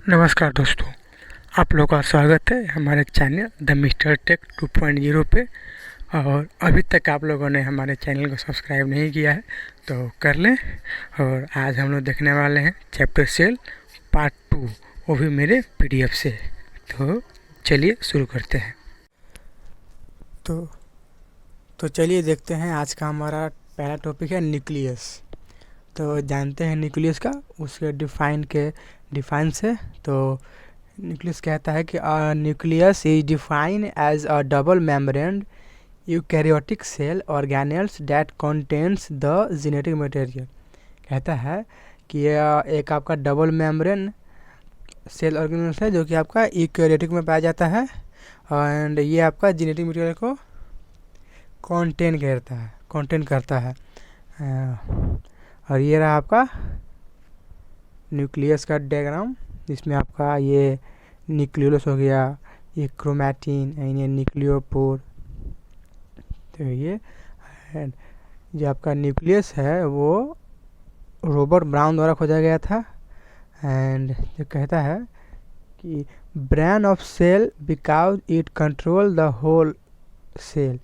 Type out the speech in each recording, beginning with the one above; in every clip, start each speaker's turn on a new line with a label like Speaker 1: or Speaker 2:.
Speaker 1: नमस्कार दोस्तों, आप लोगों का स्वागत है हमारे चैनल द मिस्टर टेक 2.0 पे। और अभी तक आप लोगों ने हमारे चैनल को सब्सक्राइब नहीं किया है तो कर लें। और आज हम लोग देखने वाले हैं चैप्टर सेल पार्ट 2, वो भी मेरे पीडीएफ से। तो चलिए शुरू करते हैं। तो चलिए देखते हैं। आज का हमारा पहला टॉपिक है न्यूक्लियस। तो जानते हैं न्यूक्लियस का, उसके डिफाइन से। तो न्यूक्लियस कहता है कि nucleus is defined as a double membrane eukaryotic cell organelles that contains the genetic material. कहता है कि यह एक आपका डबल मेम्ब्रेन सेल ऑर्गेनेल्स है जो कि आपका यूकैरियोटिक में पाया जाता है, एंड ये आपका जेनेटिक मटेरियल को कंटेन करता है। और ये रहा आपका न्यूक्लियस का डायग्राम, जिसमें आपका ये न्यूक्लियोलस हो गया, ये क्रोमैटिन, ये न्यूक्लियोपोर। तो ये जो आपका न्यूक्लियस है वो रॉबर्ट ब्राउन द्वारा खोजा गया था। एंड जो कहता है कि brain of cell because it control the whole cell.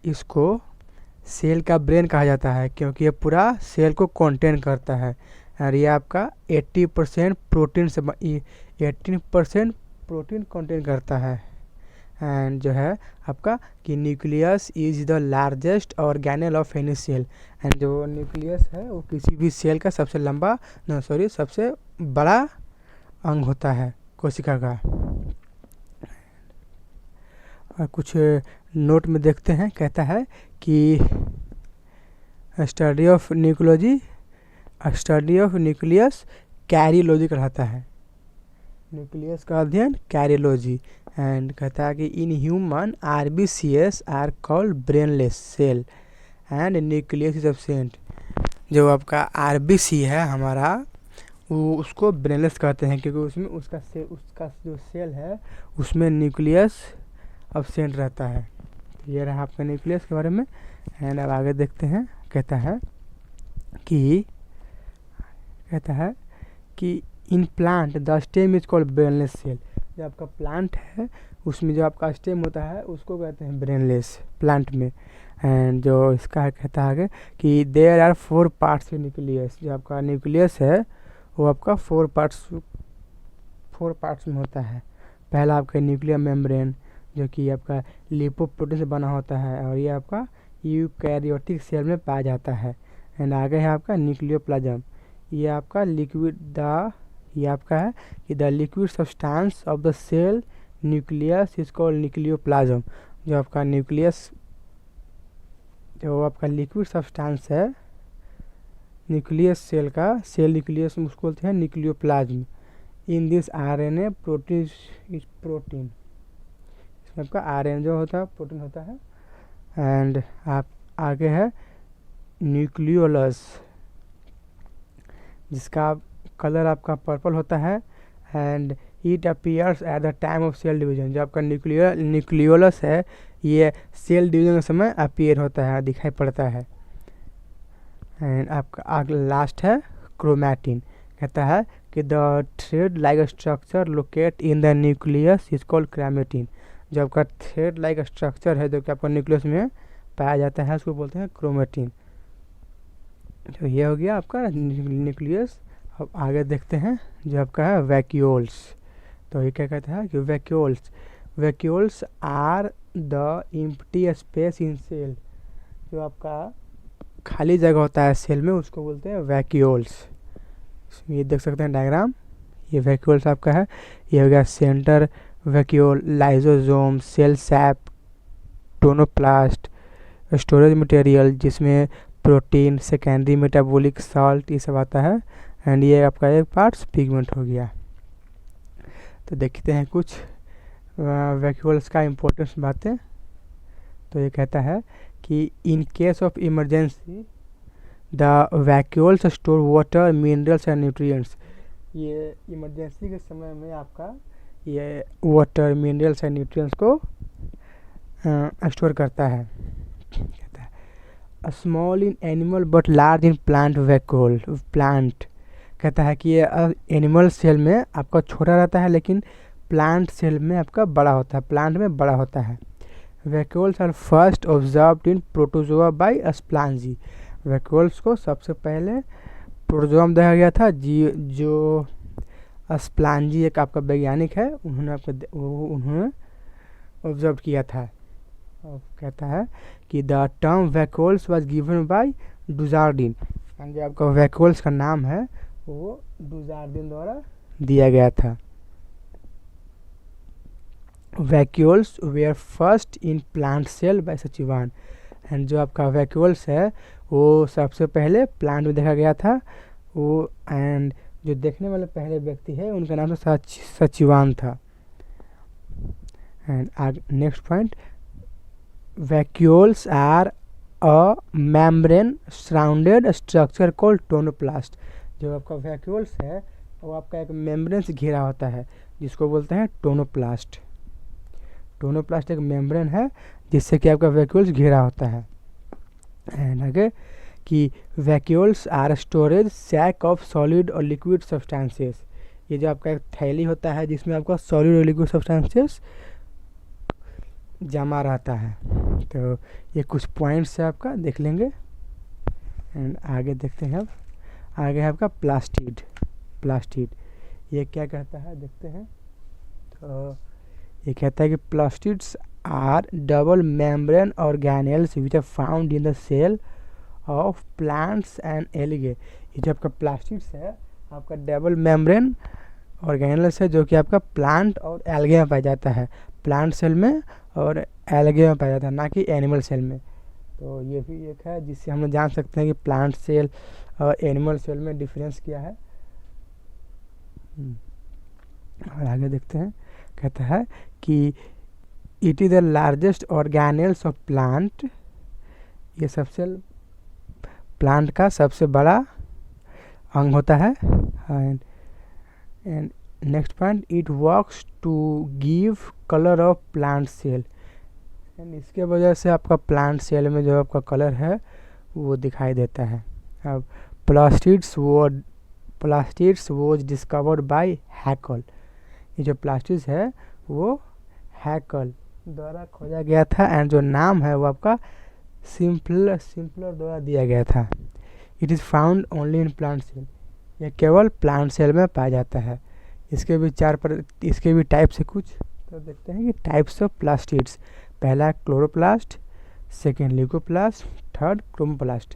Speaker 1: इसको सेल का ब्रेन कहा जाता है क्योंकि ये पूरा सेल को कंटेन करता है। और ये आपका 80% प्रोटीन से 18% प्रोटीन कंटेन करता है। एंड जो है आपका कि nucleus is the largest organelle of any cell. And जो न्यूक्लियस है वो किसी भी सेल का सबसे बड़ा अंग होता है कोशिका का। और कुछ नोट में देखते हैं। कहता है कि स्टडी ऑफ न्यूक्लियस कैरियोलॉजी कहलाता है। न्यूक्लियस का अध्ययन कैरियोलॉजी। एंड कहता है कि in human RBCs are called brainless cell and nucleus is absent. जो आपका RBC है हमारा, वो उसको ब्रेनलेस कहते हैं क्योंकि उसमें उसका जो सेल है उसमें न्यूक्लियस एब्सेंट रहता है। ये रहा आपका न्यूक्लियस के बारे में। एंड अब आगे देखते हैं। कहता है कि in plant the stem is called brainless cell. जो आपका प्लांट है उसमें जो आपका स्टेम होता है उसको कहते हैं ब्रेनलेस प्लांट में। एंड जो इसका कहता है कि there are 4 parts in nucleus. जो आपका न्यूक्लियस है वो आपका 4 पार्ट्स में होता है। पहला आपका न्यूक्लियर मेम्ब्रेन जो कि आपका लिपोप्रोटीन से बना होता है, और ये आपका यूकैरियोटिक सेल में पाया जाता है। एंड आगे है आपका न्यूक्लियोप्लाज्म। ये आपका liquid substance of the cell nucleus is called nucleoplasm. जो आपका लिक्विड सब्सटेंस है न्यूक्लियस सेल का, सेल न्यूक्लियस में उसको बोलते हैं nucleoplasm. In this RNA protein इसमें आपका RNA जो होता है प्रोटीन होता है। एंड आप आगे है न्यूक्लियोलस, जिसका कलर आपका पर्पल होता है। And it appears at the time of cell division. जो आपका न्यूक्लियोलस है ये सेल डिवीजन के समय अपीयर होता है, दिखाई पड़ता है। एंड आपका लास्ट है क्रोमैटिन। कहता है कि the thread like structure locate in the nucleus is called chromatin. जो आपका थ्रेड लाइक स्ट्रक्चर है जो कि आपका न्यूक्लियस में पाया जाता है उसको बोलते हैं क्रोमैटिन। तो ये हो गया आपका न्यूक्लियस। अब आगे देखते हैं जो आपका है वैक्यूल्स। तो ये क्या कहता है कि vacuoles are the empty space in cell. जो आपका खाली जगह होता है सेल में उसको बोलते हैं वैक्यूल्स। ये देख सकते हैं डायग्राम, ये वैक्यूल्स आपका है। ये हो गया centre vacuole, lysosome, cell sap, tonoplast, storage material जिसमें प्रोटीन, सेकेंडरी मेटाबॉलिक साल्ट ये सब आता है। एंड ये आपका एक पार्ट्स पिगमेंट हो गया। तो देखते हैं कुछ वैक्यूल्स का इम्पोर्टेंस बातें। तो ये कहता है कि in case of emergency the vacuoles store water, minerals and nutrients. ये इमरजेंसी के समय में आपका ये वाटर, मिनरल्स एंड न्यूट्रिएंट्स को स्टोर करता है। Small in animal but large in plant vacuole. Plant कहता है कि ये एनिमल सेल में आपका छोटा रहता है लेकिन प्लांट सेल में आपका बड़ा होता है, प्लांट में बड़ा होता है। Vacuoles are first observed in protozoa by Spallanzani. Vacuoles को सबसे पहले प्रोटोजोआ में देखा गया था, जो स्प्लांजी एक आपका वैज्ञानिक है, उन्होंने ऑब्जर्व किया था। और कहता है कि the term vacuoles was given by Dujardin. जो आपका वैक्यूल्स का नाम है वो डुजार्डिन द्वारा दिया गया था। Vacuoles were first in plant cell by सचिवान। एंड जो आपका वैक्यूल्स है वो सबसे पहले प्लांट में देखा गया था वो, एंड जो देखने वाले पहले व्यक्ति है उनका नाम सचिवान था। And next point, vacuoles are a membrane surrounded structure called tonoplast. जो आपका वैक्यूल्स है वो आपका एक मेम्ब्रेन से घिरा होता है जिसको बोलते हैं टोनोप्लास्ट। टोनोप्लास्ट एक मेम्ब्रेन है जिससे कि आपका वैक्यूल्स घिरा होता है। एंड आगे कि vacuoles are storage sac of solid और लिक्विड सब्सटेंसेस। ये जो आपका एक थैली होता है जिसमें आपका सॉलिड और लिक्विड सब्सटेंसेस जमा रहता है। तो ये कुछ पॉइंट्स है आपका, देख लेंगे। एंड आगे देखते हैं, अब आगे है आपका प्लास्टिड। प्लास्टिड ये क्या कहता है देखते हैं। तो ये कहता है कि plastids are double membrane organelles which are found in the cell of plants and algae. ये जो आपका प्लास्टिड्स है आपका डबल मेम्ब्रेन ऑर्गेनेल्स है जो कि आपका प्लांट और एल्गे में पाया जाता है, प्लांट सेल में और एल्गे में पाया जाता है, ना कि एनिमल सेल में। तो ये भी एक है जिससे हम लोग जान सकते हैं कि प्लांट सेल और एनिमल सेल में डिफरेंस क्या है। और आगे देखते हैं, कहता है कि it is the largest organelles of plant. ये सबसे प्लांट का सबसे बड़ा अंग होता है। And next point, it works to give colour of plant cell. And इसके वजह से आपका प्लांट सेल में जो आपका कलर है वो दिखाई देता है। अब प्लास्टिड्स वॉज डिस्कवर्ड बाय हैकल। ये जो प्लास्टिड्स है वो हैकल द्वारा खोजा गया था। एंड जो नाम है वो आपका सिंपलर द्वारा दिया गया था। It is found only in plant cell. यह केवल प्लांट सेल में पाया जाता है। इसके भी टाइप्स है कुछ, तो देखते हैं कि टाइप्स ऑफ प्लास्टिड्स। पहला chloroplast, second leucoplast, third chromoplast.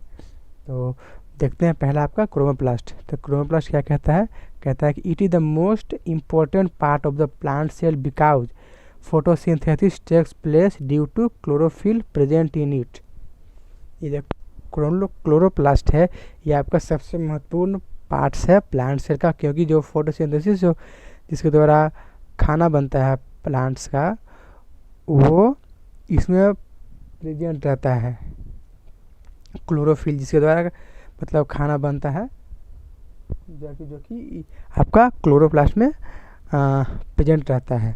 Speaker 1: तो देखते हैं पहला आपका क्रोमोप्लास्ट। तो क्रोमोप्लास्ट क्या कहता है, कहता है कि it is the most important part of the plant cell because photosynthesis takes place due to chlorophyll present in it. ये जो क्लोरोप्लास्ट है ये आपका सबसे महत्वपूर्ण पार्ट्स है प्लांट सेल का, क्योंकि जो फोटोसिंथेसिस जो जिसके द्वारा खाना बनता है प्लांट्स का वो इसमें प्रेजेंट रहता है। क्लोरोफिल जिसके द्वारा मतलब खाना बनता है जो कि आपका क्लोरोप्लास्ट में प्रेजेंट रहता है।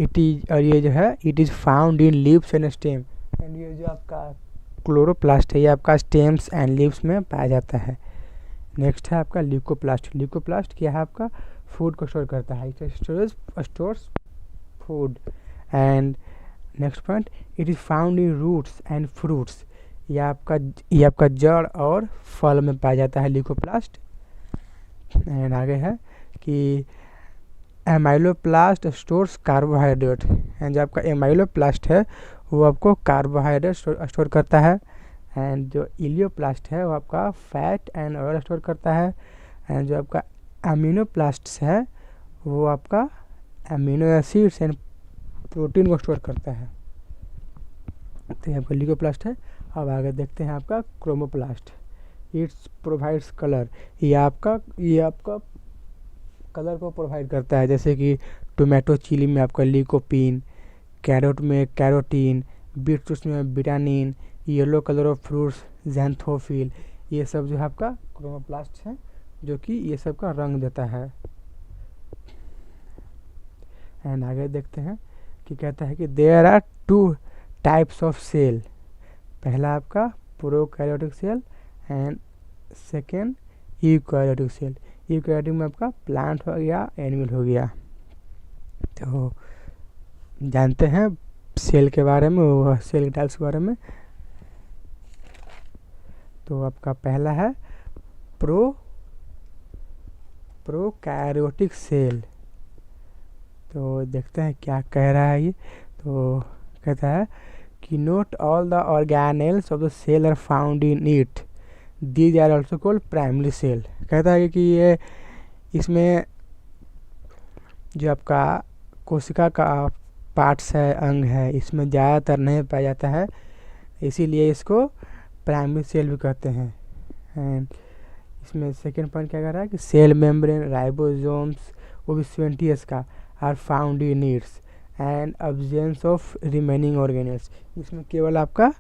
Speaker 1: और ये जो है it is found in leaves and stem. And ये जो आपका क्लोरोप्लास्ट है ये आपका स्टेम्स एंड लीव्स में पाया जाता है। नेक्स्ट है आपका ल्यूकोप्लास्ट। ल्यूकोप्लास्ट क्या है आपका फूड को स्टोर करता है, stores food. And next point, it is found in roots and fruits. ये आपका जड़ और फल में पाया जाता है ल्यूकोप्लास्ट। एंड आगे है कि एमाइलोप्लास्ट स्टोर्स कार्बोहाइड्रेट। एंड जो आपका एमाइलोप्लास्ट है वो आपको कार्बोहाइड्रेट स्टोर करता है। एंड जो इलियोप्लास्ट है वो आपका फैट एंड ऑयल स्टोर करता है। एंड जो आपका अमीनोप्लास्ट है वो आपका अमीनो एसिड्स एंड प्रोटीन को स्टोर करता है। तो ये आपका ल्यूकोप्लास्ट है। अब आगे देखते हैं आपका क्रोमोप्लास्ट। It's provides colour. ये आपका कलर को प्रोवाइड करता है, जैसे कि टोमेटो चिली में आपका ल्यूकोपिन, कैरोट में कैरोटीन, बीट्रूट्स में vitamin, yellow colour of fruits xanthophyll. ये सब जो है आपका क्रोमोप्लास्ट है जो कि ये सब का रंग देता है। एंड आगे देखते हैं कि कहता है कि there are 2 types of cell. पहला आपका prokaryotic cell and second eukaryotic cell. Eukaryotic में आपका प्लांट हो गया, एनिमल हो गया। तो जानते हैं सेल के बारे में, वो सेल टाइप्स के बारे में। तो आपका पहला है प्रोकैरियोटिक सेल। तो देखते हैं क्या कह रहा है ये। तो कहता है कि note all the organelles of the cell are found in it, these are also called primary cell. कहता है कि ये इसमें जो आपका कोशिका का पार्ट्स है, अंग है, इसमें ज़्यादातर नहीं पाया जाता है, इसीलिए इसको प्राइमरी सेल भी कहते हैं। एंड इसमें सेकेंड पॉइंट क्या कह रहा है कि सेल मेम्ब्रेन, राइबोसोम्स, वो भी 20 का, are found in its and absence of remaining organelles. इसमें केवल आपका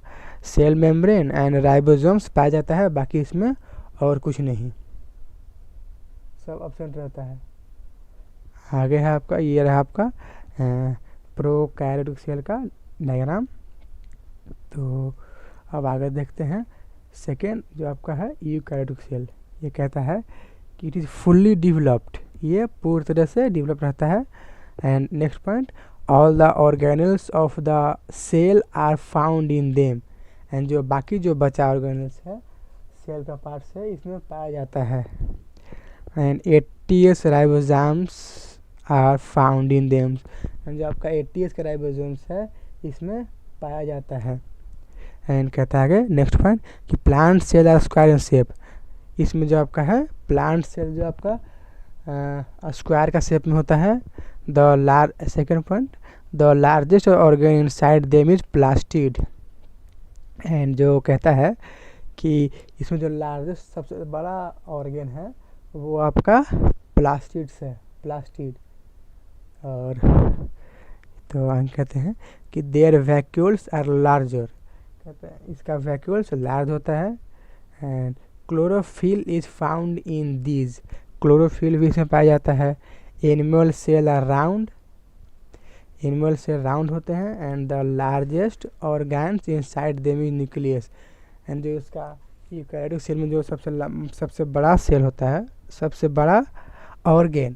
Speaker 1: सेल मेम्ब्रेन एंड राइबोसोम्स पाया जाता है, बाकी इसमें और कुछ नहीं, सब एब्सेंट रहता है। आगे है आपका, ये रहा आपका प्रोकैरियोटिक सेल का डायग्राम। तो अब आगे देखते हैं सेकेंड जो आपका है यूकैरियोटिक सेल। ये कहता है कि इट इज़ फुल्ली डेवलप्ड, ये पूरी तरह से डेवलप रहता है। And next point, all the organelles of the cell are found in them. And जो बाकी जो बचा ऑर्गेनल्स है, सेल का पार्ट्स है, इसमें पाया जाता है। And 80s ribosomes are found in them. And जो आपका 80s का राइबोसोम्स है, इसमें पाया जाता है। एंड कहता है आगे नेक्स्ट पॉइंट कि plant cell are square in shape. इसमें जो आपका है प्लांट सेल जो आपका स्क्वायर का शेप में होता है। Second point, the largest organ inside them is plastid. And जो कहता है कि इसमें जो लार्जेस्ट सबसे बड़ा ऑर्गन है वो आपका प्लास्टिड्स है, प्लास्टिड। और तो हम कहते हैं कि देयर वैक्यूल्स आर लार्जर। कहते हैं इसका वैक्यूल्स लार्ज होता है। And chlorophyll is found in these, chlorophyll भी इसमें पाया जाता है। Animal cell are round, animal cell round होते हैं। And the largest organs inside them is nucleus. And जो इसका यूकैरियोटिक सेल में जो सबसे बड़ा सेल होता है, सबसे बड़ा ऑर्गन,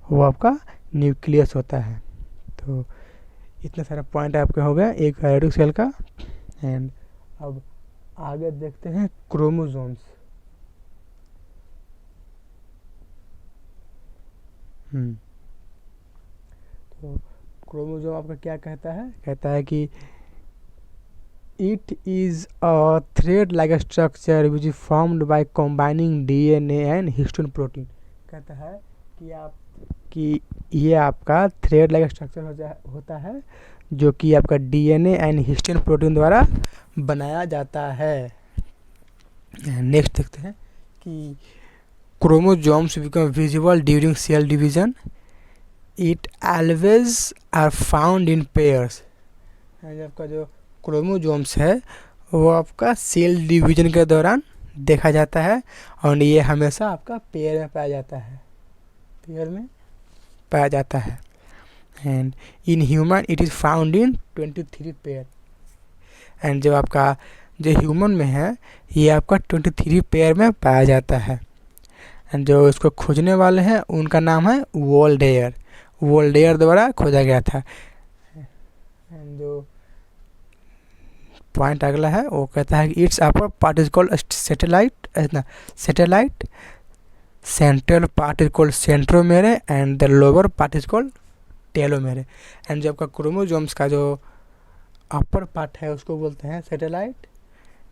Speaker 1: वो आपका न्यूक्लियस होता है। तो इतना सारा पॉइंट आपके हो गया यूकैरियोटिक सेल का। एंड अब आगे देखते हैं क्रोमोसोम्स। तो क्रोमोसोम आपका क्या कहता है? कहता है कि it is a thread like structure which is formed by combining DNA and histone protein. कहता है कि ये आपका थ्रेड लाइक स्ट्रक्चर होता है जो कि आपका डीएनए एंड हिस्टोन प्रोटीन द्वारा बनाया जाता है। नेक्स्ट देखते हैं कि chromosomes become visible during cell division, it always are found in pairs. आपका जो क्रोमोसोम्स है वो आपका सेल डिवीजन के दौरान देखा जाता है और ये हमेशा आपका पेयर में पाया जाता है, पेयर में पाया जाता है। And in human it is found in 23 pair. And जो आपका जो ह्यूमन में है ये आपका 23 पेयर में पाया जाता है। एंड जो इसको खोजने वाले हैं उनका नाम है वोल्डेयर द्वारा खोजा गया था। एंड जो पॉइंट अगला है वो कहता है कि it's upper part is called satellite, central part is called centromere and the lower part is called telomere. And जो आपका क्रोमोसोम्स का जो अपर पार्ट है उसको बोलते हैं सैटेलाइट,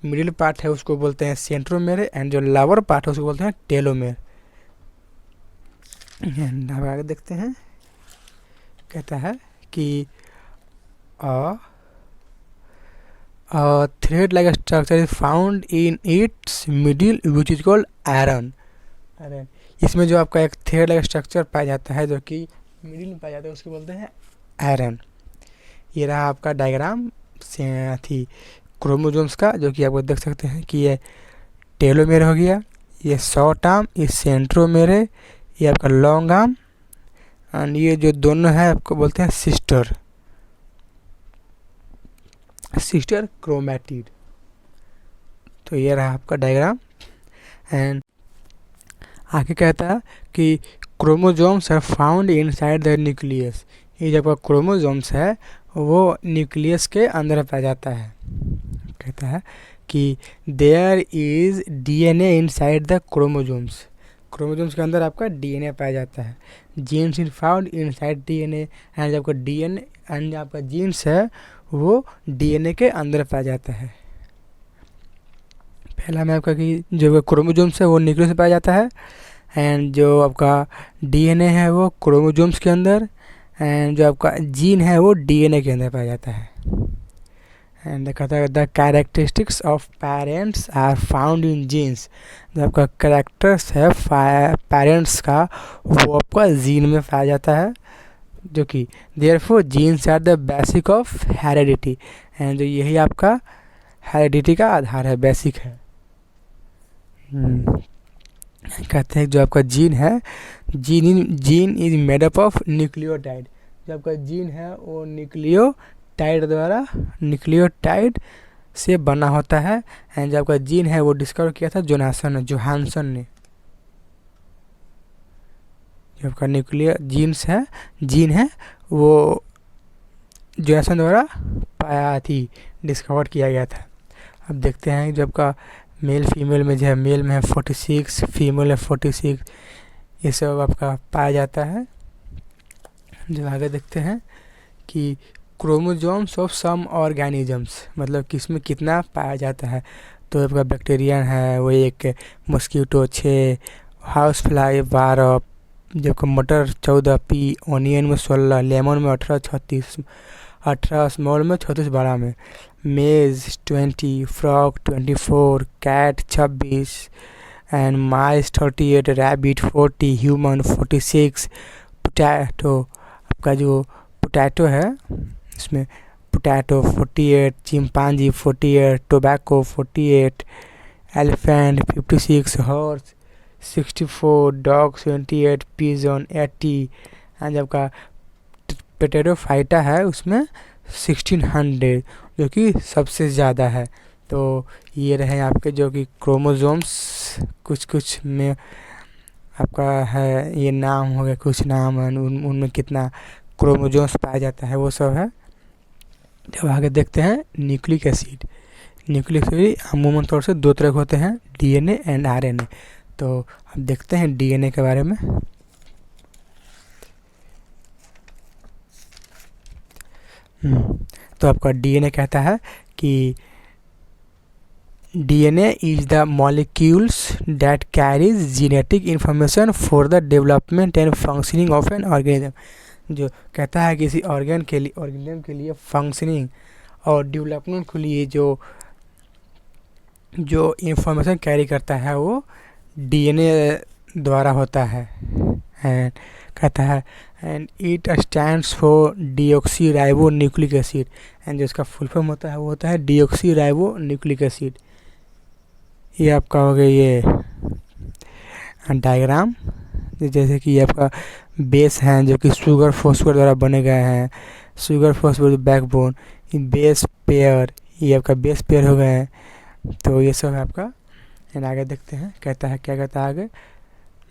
Speaker 1: मिडिल पार्ट है उसको बोलते हैं सेंट्रोमेर एंड जो लोअर पार्ट है उसको बोलते हैं टेलोमेर। एंड अब आगे देखते हैं, कहता है कि thread like structure is found in it's middle which is called iron. इसमें जो आपका एक थ्रेड लाइक स्ट्रक्चर पाया जाता है जो कि मिडिल में पाया जाता है उसको बोलते हैं आयरन। ये रहा आपका डायग्राम से थी क्रोमोसोम्स का, जो कि आप देख सकते हैं कि ये टेलोमेर हो गया, ये शॉर्ट आर्म, ये सेंट्रोमेर है, ये आपका लॉन्ग आर्म, एंड ये जो दोनों है आपको बोलते हैं सिस्टर क्रोमैटिड। तो ये रहा आपका डायग्राम। एंड आगे कहता है कि chromosomes are found inside the nucleus. ये जो आपका क्रोमोजोम्स है वो न्यूक्लियस के अंदर पाया जाता है। कहता है कि there is DNA inside the chromosomes. Chromosomes के अंदर आपका डीएनए पाया जाता है। Genes in found inside DNA. And जो आपका डीएनए एंड जो आपका जीन्स है वो डीएनए के अंदर पाया जाता है। पहला में आपका कि जो क्रोमोजोम्स है वो न्यूक्लियस में पाया जाता है, एंड जो आपका डीएनए है वो क्रोमोजोम्स के अंदर, एंड जो आपका जीन है वो डीएनए के अंदर पाया जाता है। एंड कहता है the characteristics of parents are found in genes. जो आपका कैरेक्टर्स है पेरेंट्स का वो आपका जीन में पाया जाता है, जो कि therefore genes are the basic of heredity. And जो यही आपका हेरिडिटी का आधार है, बेसिक है। कहते हैं जो आपका जीन है, gene is made up of nucleotide. जो आपका जीन है वो न्यूक्लियोटाइड से बना होता है। एंड जो आपका जीन है वो डिस्कवर किया था जोहानसन ने। जो आपका जीन है वो जोहानसन द्वारा पाया थी, डिस्कवर किया गया था। अब देखते हैं जो आपका मेल फीमेल में जो है, मेल में है 46, फीमेल है 46, ये सब आपका पाया जाता है। जो आगे देखते हैं कि क्रोमोजोम्स ऑफ सम ऑर्गेनिजम्स, मतलब किसमें कितना पाया जाता है। तो आपका बैक्टीरियन है वो 1, मस्कीटो 6, हाउस फ्लाई 12, जबकि मटर 14, पी ओनियन में 16, लेमन में 18, 36, 18 स्मॉल में 36 बड़ा में, maize 20, frog 24, cat 26, and mice 38, rabbit 40, human 46, potato, आपका जो पोटैटो है इसमें potato 48, chimpanzee 48, tobacco 48, elephant 56, horse 64, dog 78, pigeon 80, and आपका पोटैटो फाइटा है उसमें 1600, जो कि सबसे ज़्यादा है। तो ये रहे आपके जो कि क्रोमोजोम्स, कुछ में आपका है ये नाम हो गया, कुछ नाम है उनमें कितना क्रोमोजोम्स पाया जाता है वो सब है। जब आगे देखते हैं न्यूक्लिक एसिड। न्यूक्लिक एसिड अमूमन तौर से 2 तरह के होते हैं, डीएनए एंड आरएनए। तो अब देखते हैं डीएनए के बारे में। तो आपका डीएनए कहता है कि DNA is the molecules that carries genetic information for the development and functioning of an organism. जो कहता है किसी ऑर्गेनिज्म के लिए फंक्शनिंग और डेवलपमेंट के लिए जो इंफॉर्मेशन कैरी करता है वो डीएनए द्वारा होता है। एंड कहता है and it stands for deoxy ribo nucleic acid. And जो इसका फुल फॉर्म होता है वो होता है डीऑक्सी राइबो न्यूक्लिक एसिड। ये आपका हो गया ये डायग्राम, जैसे कि ये आपका बेस हैं जो कि शुगर फॉस्फेट द्वारा बने गए हैं। Sugar phosphate backbone, base pair, ये आपका बेस पेयर हो गए हैं। तो ये सब है आपका। एंड आगे देखते हैं कहता है क्या कहता है आगे।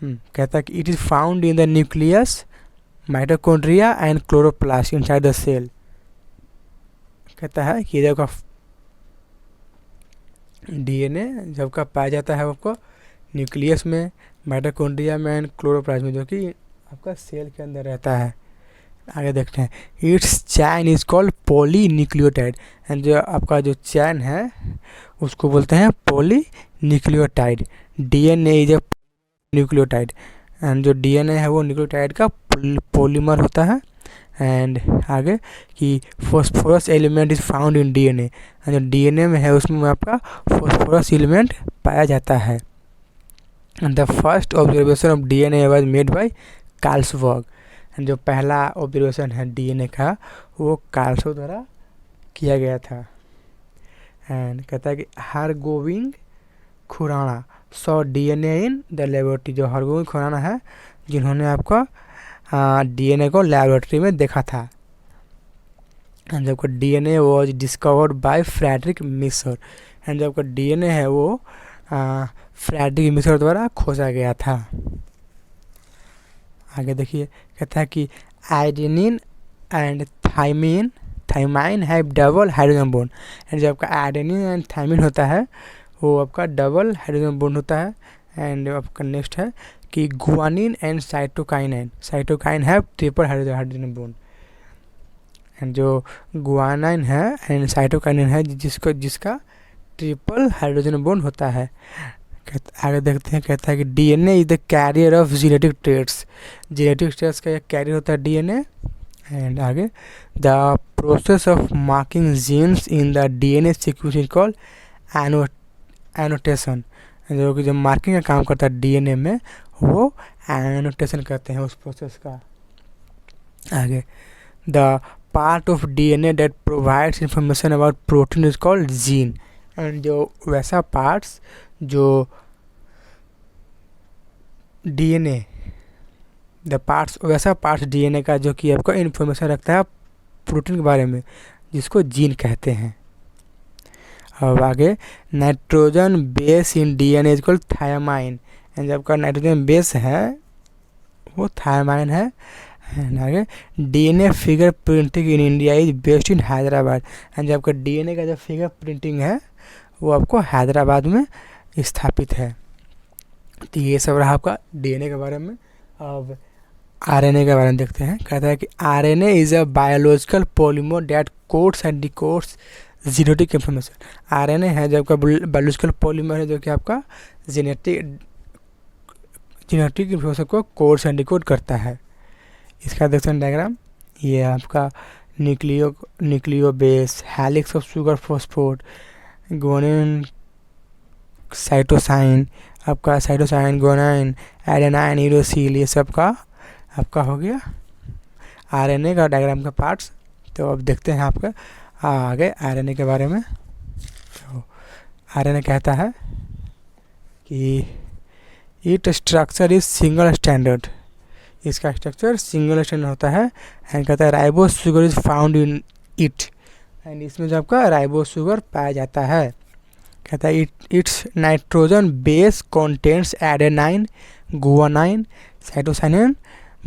Speaker 1: कहता है कि it is found in the nucleus, mitochondria and chloroplast inside the cell. कहता है कि जब का डीएनए जब का पाया जाता है आपको न्यूक्लियस में, माइटोकॉन्ड्रिया में एंड क्लोरोप्लास्ट में, जो कि आपका सेल के अंदर रहता है। आगे देखते हैं it's chain is called polynucleotide. And जो आपका जो चैन है उसको बोलते हैं polynucleotide. DNA is a nucleotide, and जो डीएनए है वो न्यूक्लियोटाइड का पॉलीमर होता है। एंड आगे कि phosphorus element is found in DNA. जो डीएनए में है उसमें आपका फॉस्फोरस एलिमेंट पाया जाता है। The first observation of DNA was made by Carlsberg. जो पहला ऑब्जर्वेशन है डीएनए का वो कार्लसबर्ग द्वारा किया गया था। एंड कहता है कि Hargobind Khorana saw DNA in the laboratory. जो हरगोविंद खुराना है जिन्होंने आपका डीएनए को लेबोरेटरी में देखा था। एंड जब DNA was discovered by Frederick Miescher. And जब डीएनए है वो फ्रेडरिक मिसर द्वारा खोजा गया था। आगे देखिए, कहता है कि adenine and thymine have double hydrogen bond. And जो आपका एडेनिन एंड थाइमिन होता है वो आपका डबल हाइड्रोजन बॉन्ड होता है। एंड आपका नेक्स्ट है कि guanine and cytokine have triple hydrogen bond. And जो गुआनाइन है एंड साइटोकाइनिन है जिसका ट्रिपल हाइड्रोजन बॉन्ड होता है। आगे देखते हैं, कहता है कि DNA is the carrier of genetic traits. Genetic traits का एक कैरियर होता है डीएनए। एंड आगे the process of marking genes in the DNA sequence is called annotation. जो कि जब मार्किंग का काम करता है डीएनए में वो एनोटेशन कहते हैं उस प्रोसेस का। आगे the part of DNA that provides information about protein is called gene. And जो वैसा पार्ट्स जो डीएनए वैसा पार्ट्स डीएनए का जो कि आपको इन्फॉर्मेशन रखता है प्रोटीन के बारे में, जिसको जीन कहते हैं। अब आगे nitrogen base in DNA is called thiamine. And जब का नाइट्रोजन बेस है वो थायामाइन है। एंड आगे DNA figure printing in India is based in Hyderabad. And जब का डीएनए का जो फिगर प्रिंटिंग है वो आपको हैदराबाद में स्थापित है। तो ये सब रहा आपका डीएनए के बारे में। अब आरएनए के बारे में देखते हैं। कहता है कि RNA is a biological polymer that codes and डिकोड्स genetic information. RNA है जो आपका बायोलॉजिकल पॉलीमर है जो कि आपका जेनेटिक इंफॉर्मेशन को कोड्स एंड डिकोड करता है। इसका देखते हैं डायग्राम। ये आपका nucleo base, helix of sugar phosphate, guanine, cytosine, आपका साइटोसाइन, गुआनाइन, एडेनाइन, यूरोसिल, ये सब का आपका हो गया आरएनए का डायग्राम का पार्ट्स। तो अब देखते हैं आपका आगे आरएनए के बारे में। तो आरएनए कहता है कि it structure is single standard. इसका स्ट्रक्चर सिंगल स्टैंडर्ड होता है। एंड कहता है ribose sugar is found in it. And इसमें जो आपका राइबोस शुगर पाया जाता है। कहता है it's nitrogen base contents adenine, guanine, cytosine,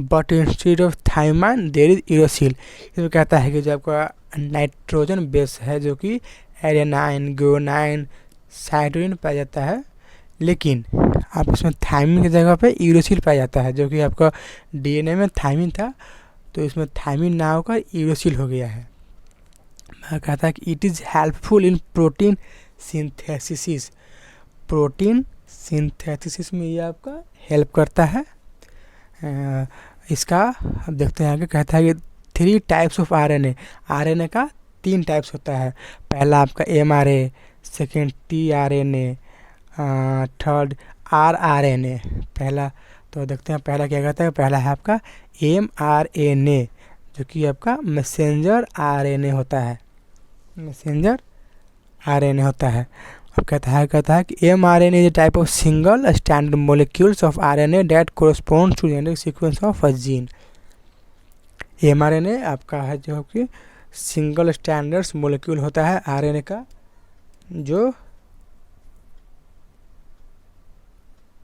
Speaker 1: but instead of thymine there is uracil. इसमें कहता है कि जो आपका नाइट्रोजन बेस है जो कि एडेनाइन, गुआनाइन, साइटोसिन पाया जाता है, लेकिन आप उसमें थाइमिन की जगह पे यूरोसिल पाया जाता है। जो कि आपका डीएनए में थाइमिन था तो इसमें थाइमिन ना होकर यूरोसिल हो गया है। कहता है कि it is helpful in protein synthesis. Protein synthesis में ये आपका हेल्प करता है। इसका अब देखते हैं आगे। कहता है कि 3 टाइप्स ऑफ आरएनए। आरएनए का 3 टाइप्स होता है। पहला आपका MRA, second tRNA, third rRNA. पहला तो देखते हैं पहला क्या कहता है। पहला है आपका एमआरएनए जो कि आपका मैसेंजर आरएनए होता है। मैसेंजर आरएनए होता है। अब कहता है कि mRNA is a type of single standard molecules of RNA that corresponds to genetic sequence of a gene. MRNA आपका है जो कि सिंगल स्टैंडर्ड मॉलिक्यूल होता है आरएनए का, जो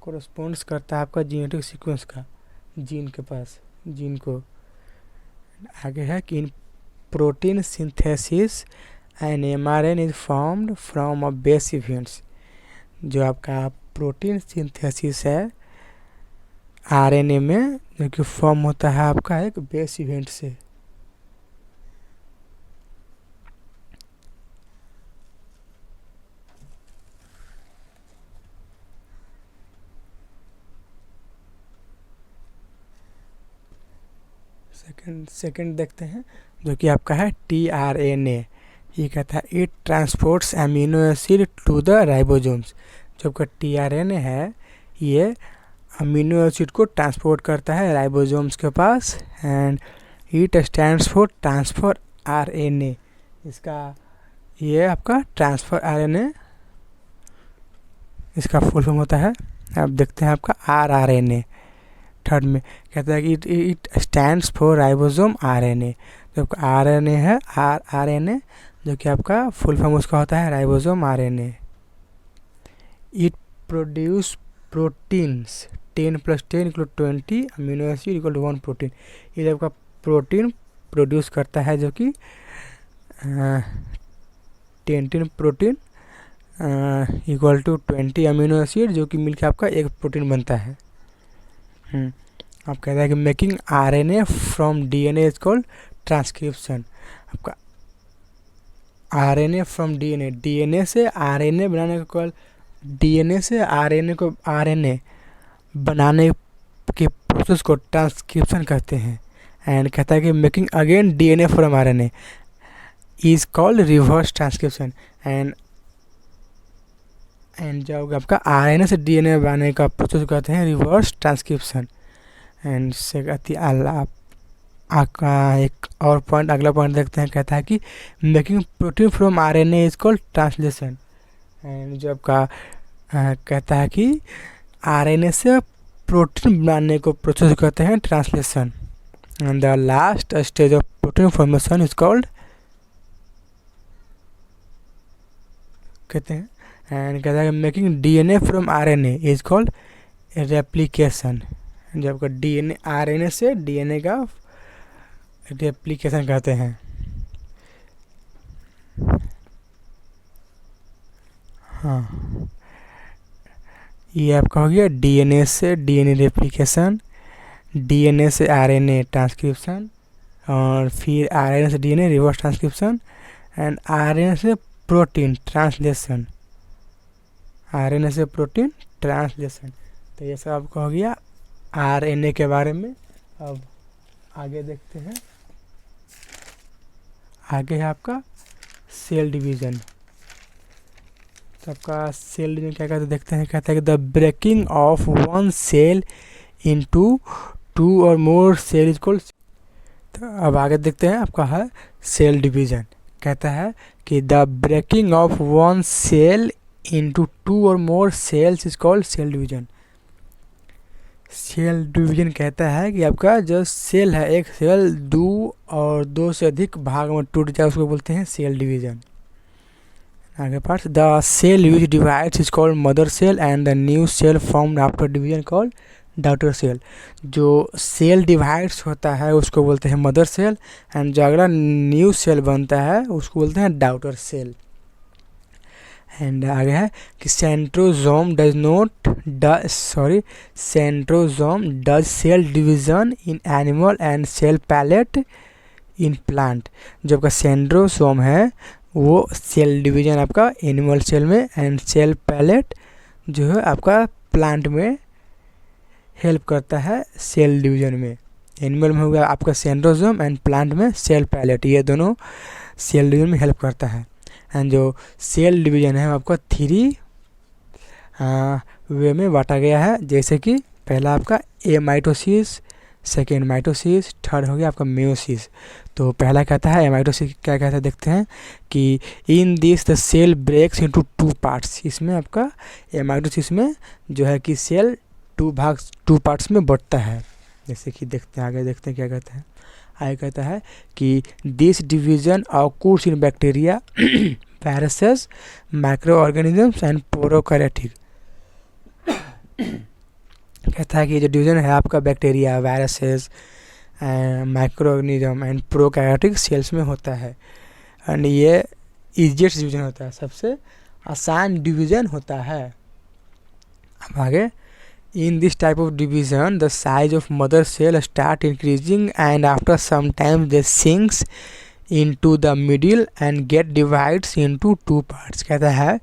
Speaker 1: कोरस्पॉन्ड्स करता है आपका जेनेटिक सीक्वेंस का, जीन के पास, जीन को। आगे है कि in protein synthesis an mRNA is formed from a base events. जो आपका प्रोटीन सिंथेसिस है आरएनए में जो कि फॉर्म होता है आपका एक बेस इवेंट से। सेकंड देखते हैं जो कि आपका है टीआरएनए। ये कहता है it transports amino acid to the ribosomes. जो आपका टीआरएनए है ये अमीनो एसिड को ट्रांसपोर्ट करता है राइबोसोम्स के पास। And it stands for transfer RNA. इसका ये आपका ट्रांसफर आरएनए इसका फुल फॉर्म होता है। अब देखते हैं आपका आरआरएनए थर्ड में। कहता है कि it stands for ribosome RNA. जो आपका आरएनए है आरएनए जो कि आपका फुल फॉर्म उसका होता है ribosome RNA. It produce proteins 10 + 10 = 20 amino acid equal to 1 protein. ये आपका प्रोटीन प्रोड्यूस करता है, जो कि 10 protein equal to 20 amino acid, जो कि मिलकर आपका एक प्रोटीन बनता है। आप कहते हैं कि making RNA from DNA is called transcription. आपका आरएनए फ्रॉम डीएनए, डीएनए से आरएनए बनाने को कॉल, डीएनए से आरएनए बनाने के प्रोसेस को ट्रांसक्रिप्शन कहते हैं। एंड कहता है कि making again DNA from RNA is called reverse transcription. And जो आपका आरएनए से डीएनए बनाने का प्रोसेस कहते हैं रिवर्स ट्रांसक्रिप्शन। एंड से कहती आपका एक और पॉइंट, अगला पॉइंट देखते हैं। कहता है कि making protein from RNA is called translation. And जो आपका कहता है कि आरएनए से प्रोटीन बनाने को प्रोसेस कहते हैं translation. And the last stage of protein formation is called कहते हैं। एंड कहता है कि making DNA from RNA is called replication. जब आपका डीएनए आरएनए से डीएनए का रेप्लिकेशन कहते हैं। हाँ, ये आपका हो गया डीएनए से डीएनए रेप्लिकेशन, डीएनए से आरएनए ट्रांसक्रिप्शन, और फिर आरएनए से DNA reverse transcription, and RNA से प्रोटीन ट्रांसलेशन, आरएनए से प्रोटीन ट्रांसलेशन। तो ये सब आपका हो गया आरएनए के बारे में। अब आगे देखते हैं। आगे है आपका सेल डिवीज़न। तो आपका सेल डिवीज़न क्या कहते हैं देखते हैं। कहता है कि the breaking of one cell into 2 और मोर सेल इज कॉल्ड। तो अब आगे देखते हैं आपका है सेल डिवीज़न। कहता है कि the breaking of one cell into 2 और more cells is called cell division. Cell division कहता है कि आपका जो सेल है, एक सेल 2 से अधिक भाग में टूट जाए, उसको बोलते हैं सेल डिवीज़न। आगे part, the cell which divides is called mother cell and the new cell formed after division called daughter cell. जो सेल डिवाइड्स होता है उसको बोलते हैं मदर सेल, एंड जो अगला न्यू सेल बनता है उसको बोलते हैं डॉटर सेल। एंड आगे है कि centrosome does cell division in animal and cell plate in plant. जो आपका सेंट्रोसोम है वो सेल डिवीज़न आपका एनिमल सेल में, एंड सेल पैलेट जो है आपका प्लांट में हेल्प करता है सेल डिवीज़न में। एनिमल में हो गया आपका सेंट्रोसोम, एंड प्लांट में सेल पैलेट, ये दोनों सेल डिवीज़न में हेल्प करता है। एंड जो सेल डिवीज़न है आपका 3 वे में बांटा गया है। जैसे कि पहला आपका एमाइटोसिस, सेकेंड माइटोसिस, थर्ड हो गया आपका मेयोसिस। तो पहला कहता है एमाइटोसिस, क्या कहता है देखते हैं कि in this the cell breaks into 2 parts. इसमें आपका एमाइटोसिस में जो है कि सेल 2 पार्ट्स में बढ़ता है। जैसे कि देखते हैं, आगे देखते हैं क्या कहता है। आगे कहता है कि this division occurs in bacteria, viruses, micro organisms and prokaryotic. कहता है कि ये जो डिवीज़न है आपका bacteria, viruses, micro organism and prokaryotic cells में होता है। एंड ये इजीएस्ट डिवीज़न होता है, सबसे आसान डिवीज़न होता है। अब आगे, in this type of division the size of mother cell start increasing and after some time they sinks into the middle and get divides into 2 parts। कहता है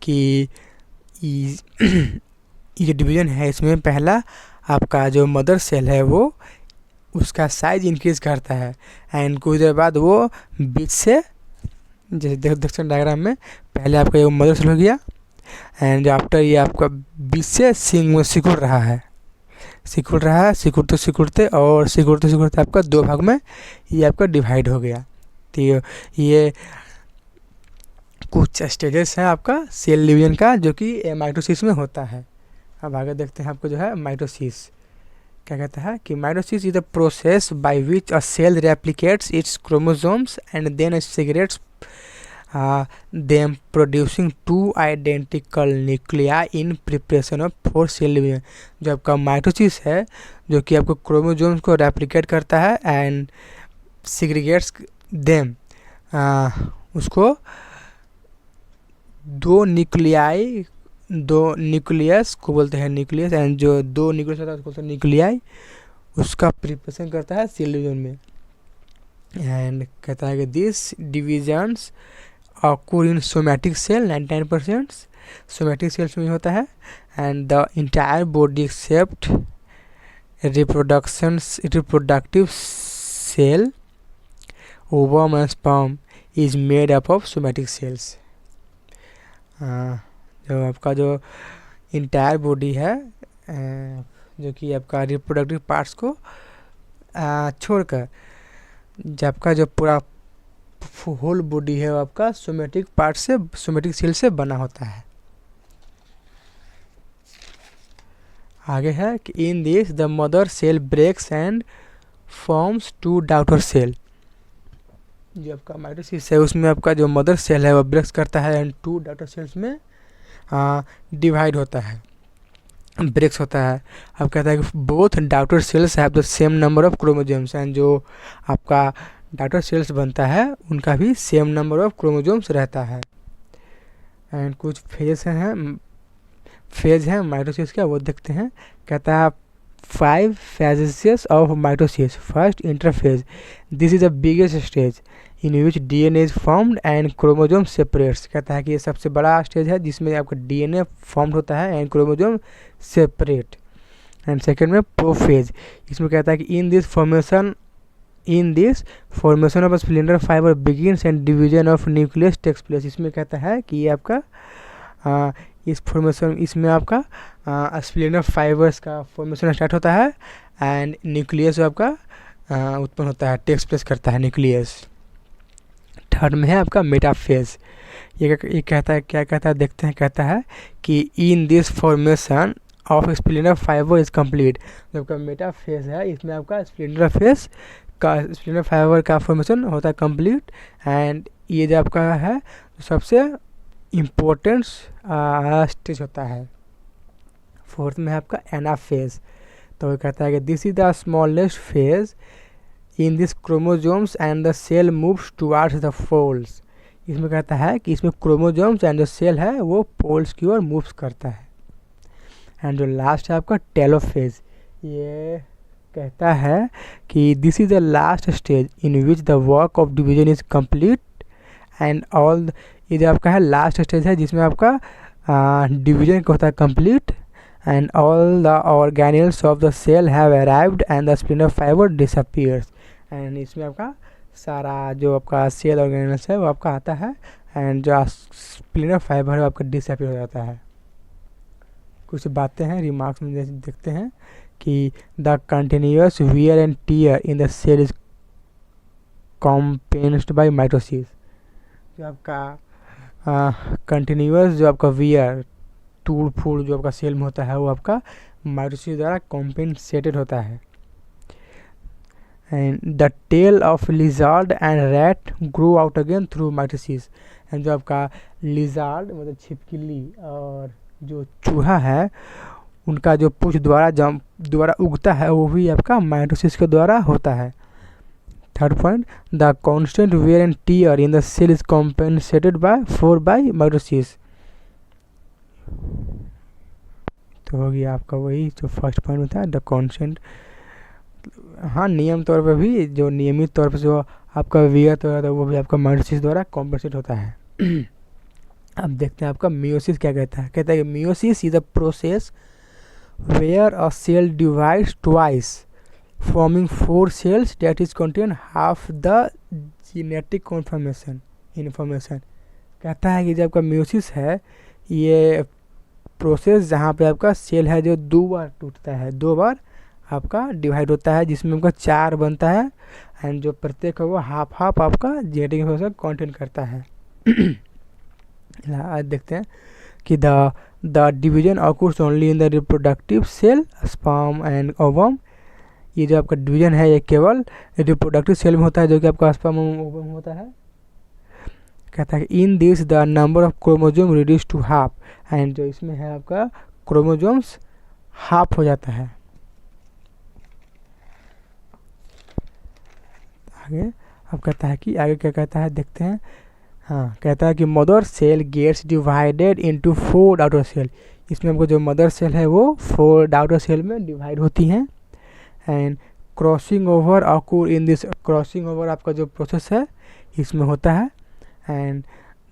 Speaker 1: कि ये जो डिवीज़न है इसमें पहला आपका जो मदर सेल है वो उसका साइज इंक्रीज करता है, एंड कुछ देर बाद वो बीच से, जैसे देखते हैं डायग्राम में, पहले आपका ये मदर सेल हो गया, एंड आफ्टर ये आपका बीच से सिंग में सिकुड़ रहा है, सिकुड़ते आपका 2 भाग में ये आपका डिवाइड हो गया। तो ये कुछ स्टेजेस हैं आपका सेल डिवीजन का जो कि माइटोसिस में होता है। अब आगे देखते हैं आपको जो है माइटोसिस क्या कहता है कि mitosis is the process by which a cell replicates its chromosomes and then segregates them producing two identical nuclei in preparation of for cell division. जो आपका माइटोसिस है जो कि आपको क्रोमोसोम्स को रेप्लिकेट करता है एंड सिग्रीगेट्स देम, उसको दो न्यूक्लियस को बोलते हैं न्यूक्लियस, एंड जो दो न्यूक्लियस होता है उसको बोलते हैं न्यूक्लियाई, उसका प्रिपरेशन करता है सेल डिवीजन में। एंड कहता है कि this divisions occur in somatic cell 99% somatic cells में होता है, and the entire body except reproductive cell ovum and sperm is made up of somatic cells. जो आपका जो इंटायर बॉडी है जो कि आपका रिप्रोडक्टिव पार्ट्स को छोड़कर जब आपका जो पूरा होल बॉडी है वो आपका सोमैटिक पार्ट से सोमैटिक सेल से बना होता है। आगे है कि in this the mother cell breaks and forms two daughter cell. जो आपका माइटोसिस है उसमें आपका जो मदर सेल है वो ब्रेक्स करता है एंड टू डॉटर सेल्स में डिवाइड होता है, ब्रेक्स होता है। अब कहता है कि both daughter cells have the same number of chromosomes, and जो आपका डॉटर सेल्स बनता है उनका भी सेम नंबर ऑफ क्रोमोसोम्स रहता है। एंड कुछ फेज हैं माइटोसिस का, वो देखते हैं। कहता है 5 phases of mitosis. First, interphase. This is the biggest stage in which DNA is formed and chromosome separates. कहता है कि ये सबसे बड़ा स्टेज है जिसमें आपका DNA फॉर्म होता है and chromosome separate. And second में प्रोफेज, इसमें कहता है कि in this formation of spindle fibre begins and division of nucleus takes place. इसमें कहता है कि ये आपका इस फॉर्मेशन इसमें आपका स्प्लिंडर फाइबर्स का फॉर्मेशन स्टार्ट होता है एंड न्यूक्लियस आपका उत्पन्न होता है, टेक्स प्लेस करता है न्यूक्लियस। थर्ड में है आपका मेटाफेज। ये कहता है, क्या कहता है देखते हैं। कहता है कि in this formation of spindle fibre is complete. जो आपका मेटाफेज है इसमें आपका स्प्लिंडर फाइबर का फॉर्मेशन होता है कंप्लीट, एंड ये जो आपका है सबसे इम्पोर्टेंट स्टेज होता है। फोर्थ में है आपका एनाफेज। तो वो कहता है कि this is the smallest phase in this chromosomes and the cell moves towards the poles. इसमें कहता है कि इसमें क्रोमोसोम्स एंड जो सेल है वो पोल्स की ओर मूव्स करता है। एंड जो लास्ट है आपका टेलोफेज। ये कहता है कि this is the last stage in which the work of division is complete and all. ये जो आपका है लास्ट स्टेज है जिसमें आपका डिवीजन होता है complete and all the organelles of the cell have arrived and the spindle fibre disappears. And इसमें आपका सारा जो आपका सेल ऑर्गेनेल्स है वो आपका आता है एंड जो स्प्लिंडर फाइबर है वो आपका डिसअपीयर हो जाता है। कुछ बातें हैं रिमार्क्स में जैसे देखते हैं कि the continuous wear and tear in the cell is compensated by mitosis. जो आपका कंटिन्यूअस जो आपका वियर टूट फूट जो आपका सेल में होता है वो आपका माइटोसिस द्वारा कॉम्पेंसेटेड होता है। And the tail of lizard and rat grow out again through mitosis. And जो आपका लिजार्ड मतलब छिपकली और जो चूहा है उनका जो पूंछ द्वारा उगता है वो भी आपका माइटोसिस के द्वारा होता है। Third point, the constant wear and tear in the cell is compensated by mitosis. तो हो गया आपका वही जो फर्स्ट पॉइंट होता है द कॉन्स्टेंट। हाँ, नियम तौर पर भी जो नियमित तौर पर जो आपका वियर तो होता है वो भी आपका माइटोसिस द्वारा कॉम्पेंसेट होता है। अब देखते हैं आपका मियोसिस क्या कहता है। कहता है कि meiosis is a process where a cell divides twice forming 4 cells that is contain half the genetic information। कहता है कि जब आपका मियोसिस है ये प्रोसेस जहाँ पे आपका सेल है जो 2 बार टूटता है, 2 बार आपका डिवाइड होता है जिसमें आपका 4 बनता है एंड जो प्रत्येक है वो हाफ आपका जेनेटिक इन्फॉर्मेशन कंटेन करता है। आज देखते हैं कि the division occurs only in the reproductive cell sperm and ovum. ये जो आपका डिवीजन है ये केवल रिप्रोडक्टिव सेल में होता है जो कि आपका स्पर्म एवं ओवम होता है। कहता है कि in this the number of chromosome reduce to half, and जो इसमें है आपका क्रोमोजोम्स हाफ हो जाता है। आगे अब कहता है कि आगे क्या कहता है देखते हैं। हाँ, कहता है कि mother cell gets divided into 4 outer cell. इसमें हमको जो मदर सेल है वो 4 आउटर सेल में डिवाइड होती हैं। And crossing over occur in this, crossing over आपका जो प्रोसेस है इसमें होता है। And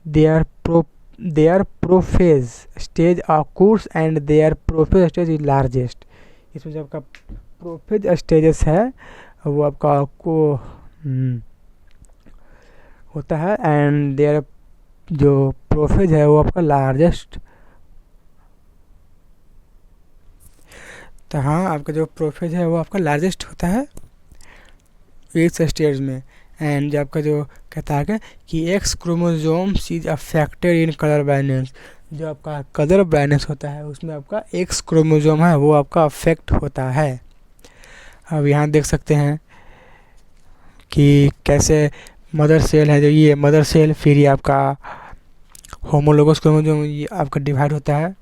Speaker 1: there prophase stage occurs and there prophase stage is largest. इसमें जो आपका प्रोफेज स्टेजेस है वो आपका आपको होता है, एंड देयर जो प्रोफेज है वो आपका लार्जेस्ट। तो हाँ, आपका जो प्रोफेज है वो आपका लार्जेस्ट होता है इस स्टेज में। एंड जो आपका जो कहता है कि x chromosomes is affected in colour blindness, जो आपका कलर ब्लाइंडनेस होता है उसमें आपका एक्स क्रोमोजोम है वो आपका अफेक्ट होता है। अब यहाँ देख सकते हैं कि कैसे मदर सेल है, जो ये मदर सेल, फिर ये आपका होमोलोगस क्रोमोजोम ये आपका डिवाइड होता है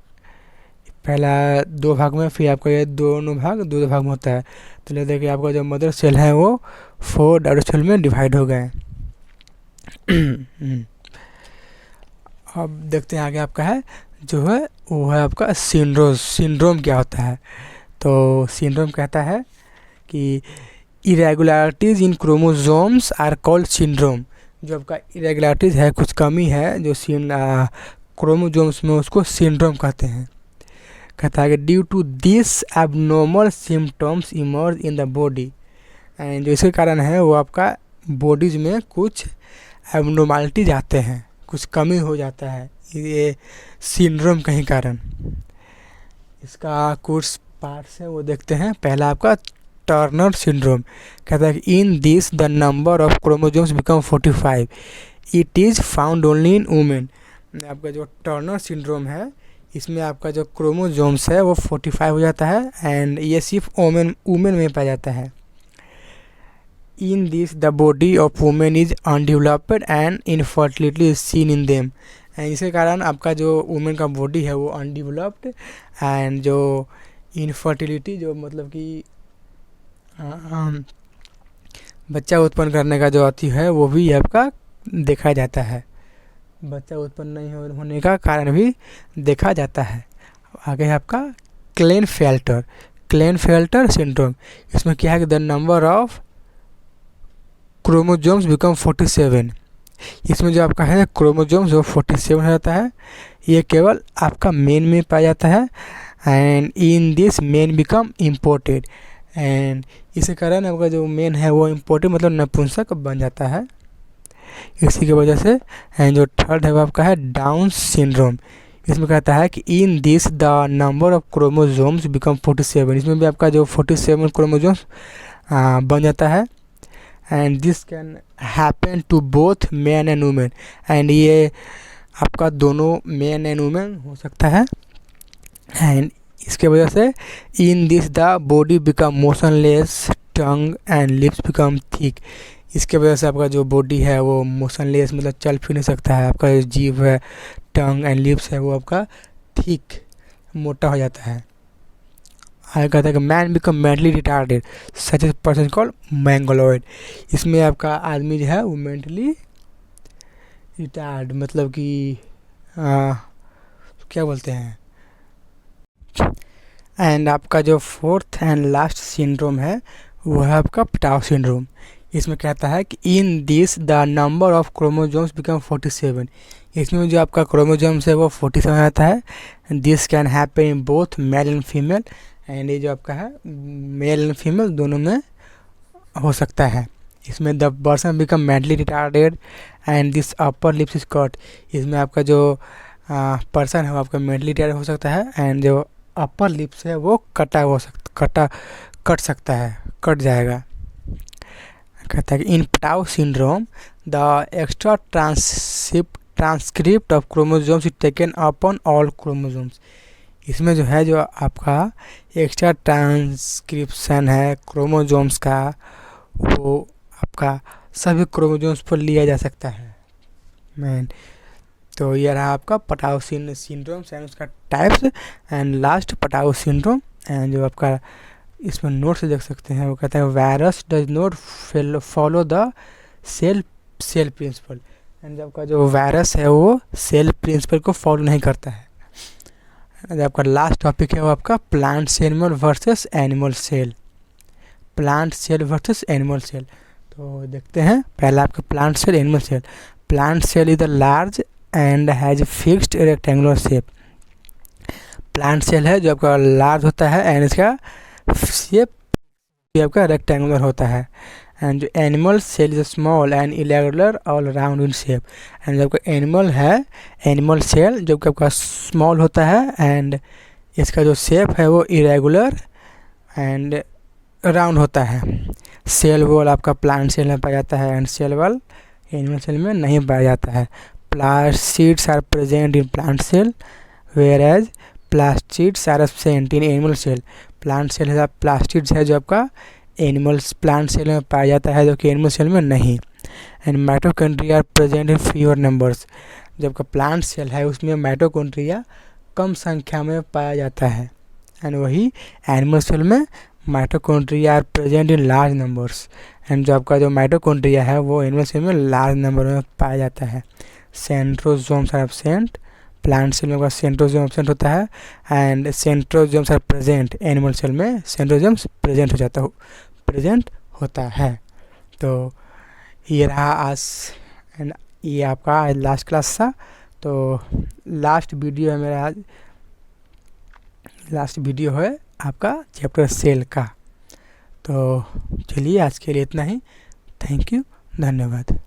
Speaker 1: पहला 2 भाग में, फिर आपका ये दोनों भाग 2 भाग में होता है। तो ले देखिए आपका जो मदर सेल है वो 4 डॉटर सेल में डिवाइड हो गए। अब देखते हैं आगे आपका है जो है वो है आपका सिंड्रोम क्या होता है। तो सिंड्रोम कहता है कि irregularities in chromosomes are called syndrome. जो आपका इरेगुलरिटीज़ है, कुछ कमी है जो क्रोमोजोम्स में, उसको सिंड्रोम कहते हैं। कहता है कि due to this abnormal symptoms emerge in the body, and जो इसके कारण है वो आपका बॉडीज में कुछ एबनॉर्मलिटीज आते हैं, कुछ कमी हो जाता है ये सिंड्रोम के ही कारण। इसका कुछ पार्ट्स है वो देखते हैं। पहला आपका टर्नर सिंड्रोम। कहता है कि in this the number of chromosomes become 45, it is found only in women. आपका जो टर्नर सिंड्रोम है इसमें आपका जो क्रोमोजोम्स है वो 45 हो जाता है, एंड ये सिर्फ वुमेन में पाया जाता है। इन this the body of women is undeveloped and infertility is seen in them, and इसके कारण आपका जो वुमेन का बॉडी है वो अनडेवलप्ड, एंड जो इनफर्टिलिटी जो मतलब कि बच्चा उत्पन्न करने का जो अति है वो भी आपका देखा जाता है, बच्चा उत्पन्न नहीं होने का कारण भी देखा जाता है। आगे है आपका क्लेनफेल्टर सिंड्रोम। इसमें क्या है कि the number of chromosomes become 47। इसमें जो आपका है क्रोमोजोम्स वो 47 हो जाता है। ये केवल आपका मेन में पाया जाता है, and in this main become imported, and इसके कारण आपका जो मेन है वो इम्पोर्टेड मतलब नपुंसक बन जाता है इसी की वजह से। एंड जो थर्ड है वो आपका है डाउन सिंड्रोम। इसमें कहता है कि in this the number of chromosomes become 47। इसमें भी आपका जो 47 क्रोमोजोम्स बन जाता है, and this can happen to both man and women, and ये आपका दोनों मैन एंड वुमेन हो सकता है। एंड इसके वजह से इन this the body become motionless, tongue and lips become thick. इसके वजह से आपका जो बॉडी है वो मोशनलेस मतलब चल फिर नहीं सकता है, आपका जो जीभ है, टंग एंड लिप्स है वो आपका थिक मोटा हो जाता है। आगे कहता है कि man become mentally retarded such a person called mongoloid. इसमें आपका आदमी जो है वो मेंटली रिटार्ड मतलब कि क्या बोलते हैं। एंड आपका जो फोर्थ एंड लास्ट सिंड्रोम है वो है आपका पटाव सिंड्रोम। इसमें कहता है कि in this the number of chromosomes become 47। इसमें जो आपका क्रोमोजोम्स है वो 47 आता है। This can happen in both male and female, and ये जो आपका है मेल एंड फीमेल दोनों में हो सकता है। इसमें the person become mentally retarded and this upper lips is cut. इसमें आपका जो पर्सन है वो आपका मेंटली रिटार्ड हो सकता है, एंड जो अपर लिप्स है वो कट सकता है, कट जाएगा। कहता है कि इन पटाव syndrome the extra transcript of chromosomes is taken upon all chromosomes. इसमें जो है जो आपका एक्स्ट्रा ट्रांसक्रिप्शन है क्रोमोजोम्स का वो आपका सभी क्रोमोजोम्स पर लिया जा सकता है। मैन। तो ये रहा आपका पटाउ सिंड्रोम्स एंड उसका types and last Patau syndrome. And जो आपका इसमें नोट से देख सकते हैं, वो कहता है virus does not follow the cell principle. And जब आपका जो वायरस है वो सेल प्रिंसिपल को फॉलो नहीं करता है। जो आपका लास्ट टॉपिक है वो आपका plant cell versus animal cell. Plant cell versus animal cell. तो देखते हैं पहला आपका plant cell animal cell. Plant cell is the large and has fixed rectangular shape. Plant cell है जो आपका लार्ज होता है एंड इसका शेप भी आपका रेक्टेंगुलर होता है। एंड जो animal cell is small and irregular all round in shape. And जब आपका एनिमल है, एनिमल सेल जो कि आपका स्मॉल होता है एंड इसका जो शेप है वो इरेगुलर एंड राउंड होता है। सेल वॉल आपका प्लांट सेल में पाया जाता है and cell wall animal cell में नहीं पाया जाता है। Plastids are present in plant cell whereas plastids are absent in animal cell. Plant cell है प्लास्टिड्स है जो आपका एनिमल्स प्लांट सेल में पाया जाता है जो कि एनिमल सेल में नहीं। And mitochondria are present in fewer numbers. जब का प्लांट सेल है उसमें माइटोकॉन्ड्रिया कम संख्या में पाया जाता है एंड वही एनिमल सेल में mitochondria are present in large numbers. And जो आपका जो माइटोकॉन्ड्रिया है वो एनिमल सेल में लार्ज नंबर में पाया जाता है। Centrosomes are absent. Plant cell में आपका सेंट्रोसोम एब्सेंट होता है and centrosomes are present. Animal cell में सेंट्रोसोम्स प्रेजेंट होता है। तो ये रहा आज एंड ये आपका आज लास्ट क्लास था। तो लास्ट वीडियो है मेरा आज, लास्ट वीडियो है आपका चैप्टर सेल का। तो चलिए आज के लिए इतना ही। थैंक यू, धन्यवाद।